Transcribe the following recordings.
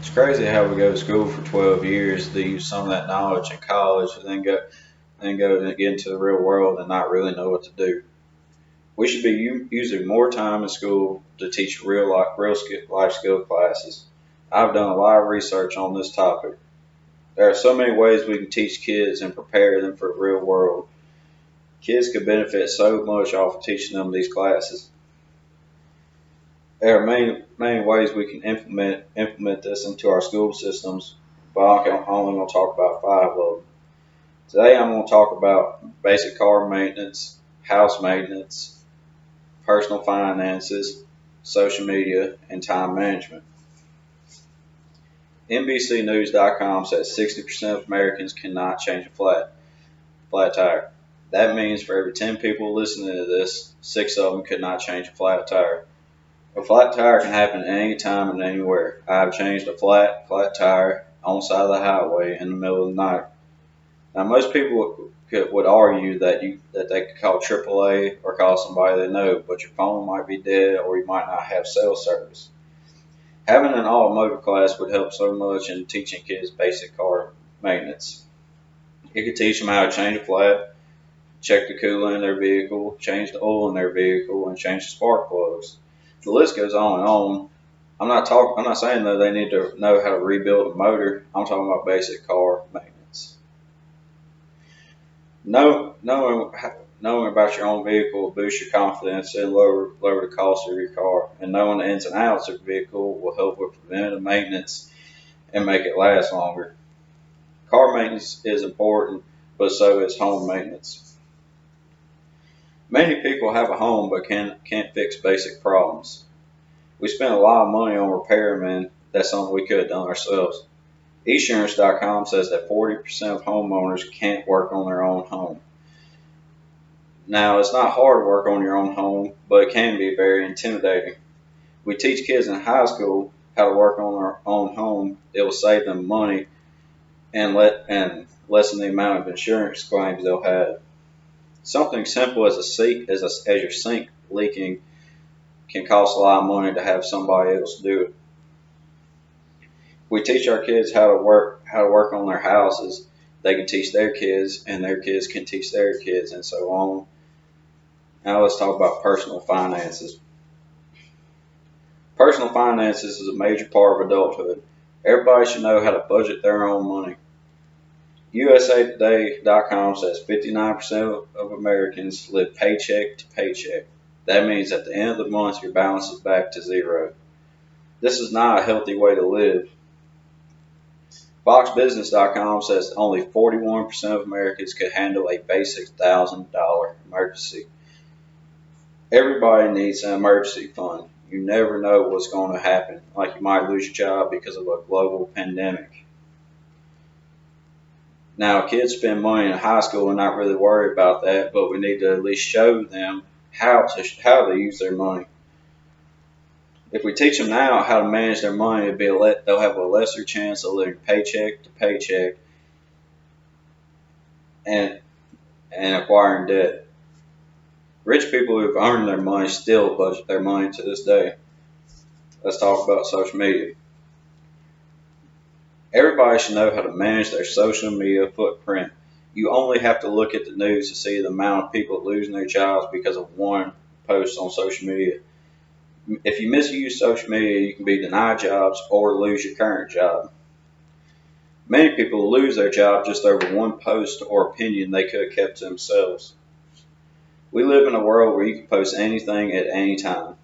It's crazy how we go to school for 12 years to use some of that knowledge in college and then go and get into the real world and not really know what to do. We should be using more time in school to teach life skill classes. I've done a lot of research on this topic. There are so many ways we can teach kids and prepare them for the real world. Kids could benefit so much off of teaching them these classes. There are many ways we can implement this into our school systems, but I'm only going to talk about five of them. Today I'm going to talk about basic car maintenance, house maintenance, personal finances, social media, and time management. NBCnews.com says 60% of Americans cannot change a flat tire. That means for every 10 people listening to this, 6 of them could not change a flat tire. A flat tire can happen at any time and anywhere. I have changed a flat tire on the side of the highway in the middle of the night. Now, most people would argue that they could call AAA or call somebody they know, but your phone might be dead or you might not have cell service. Having an automotive class would help so much in teaching kids basic car maintenance. It could teach them how to change a flat, check the coolant in their vehicle, change the oil in their vehicle, and change the spark plugs. The list goes on and on. I'm not saying that they need to know how to rebuild a motor. I'm talking about basic car maintenance. Knowing about your own vehicle will boost your confidence and lower the cost of your car. And knowing the ins and outs of the vehicle will help with preventative maintenance and make it last longer. Car maintenance is important, but so is home maintenance. Many people have a home but can't fix basic problems. We spend a lot of money on repairmen. That's something we could have done ourselves. Esurance.com says that 40% of homeowners can't work on their own home. Now, it's not hard to work on your own home, but it can be very intimidating. We teach kids in high school how to work on their own home. It will save them money and lessen the amount of insurance claims they'll have. Something simple as your sink leaking can cost a lot of money to have somebody else do it. We teach our kids how to work on their houses. They can teach their kids, and their kids can teach their kids, and so on. Now let's talk about personal finances. Personal finances is a major part of adulthood. Everybody should know how to budget their own money. USAtoday.com says 59% of Americans live paycheck to paycheck. That means at the end of the month, your balance is back to zero. This is not a healthy way to live. FoxBusiness.com says only 41% of Americans could handle a basic $1,000 emergency. Everybody needs an emergency fund. You never know what's going to happen, like you might lose your job because of a global pandemic. Now, kids spend money in high school and not really worry about that, but we need to at least show them how to use their money. If we teach them now how to manage their money, they'll have a lesser chance of living paycheck to paycheck and acquiring debt. Rich people who've earned their money still budget their money to this day. Let's talk about social media. Everybody should know how to manage their social media footprint. You only have to look at the news to see the amount of people losing their jobs because of one post on social media. If you misuse social media, you can be denied jobs or lose your current job. Many people lose their job just over one post or opinion they could have kept to themselves. We live in a world where you can post anything at any time.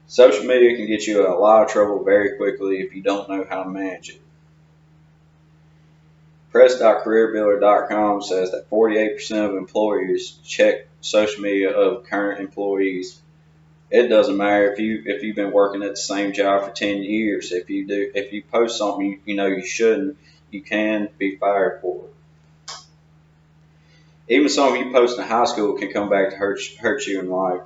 Social media can get you in a lot of trouble very quickly if you don't know how to manage it. Press.careerbuilder.com says that 48% of employers check social media of current employees. It doesn't matter if you've been working at the same job for 10 years. If you post something you know you shouldn't, you can be fired for it. Even something you post in high school can come back to hurt you in life.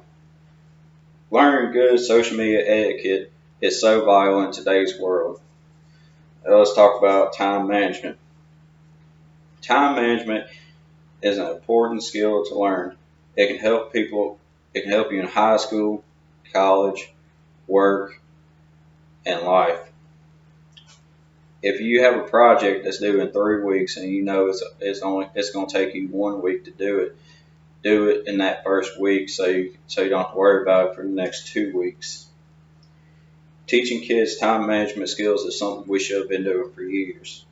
Learning good social media etiquette is so vital in today's world. Now let's talk about time management. Time management is an important skill to learn. It can help you in high school, college, work, and life. If you have a project that's due in 3 weeks and you know it's going to take you 1 week to do it in that first week so you don't have to worry about it for the next 2 weeks. Teaching kids time management skills is something we should have been doing for years.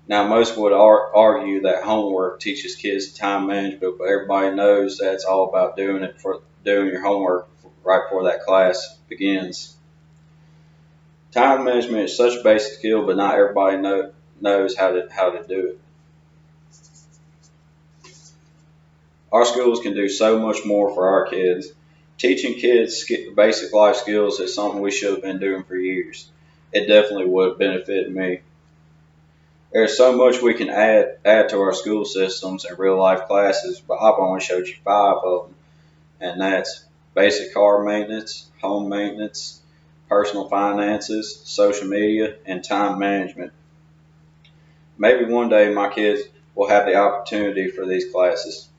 Now, most would argue that homework teaches kids time management, but everybody knows that it's all about doing your homework right before that class begins. Time management is such a basic skill, but not everybody knows how to do it. Our schools can do so much more for our kids. Teaching kids basic life skills is something we should have been doing for years. It definitely would benefit me. There's so much we can add to our school systems and real life classes, but I've only showed you 5 of them, and that's basic car maintenance, home maintenance, personal finances, social media, and time management. Maybe one day my kids will have the opportunity for these classes.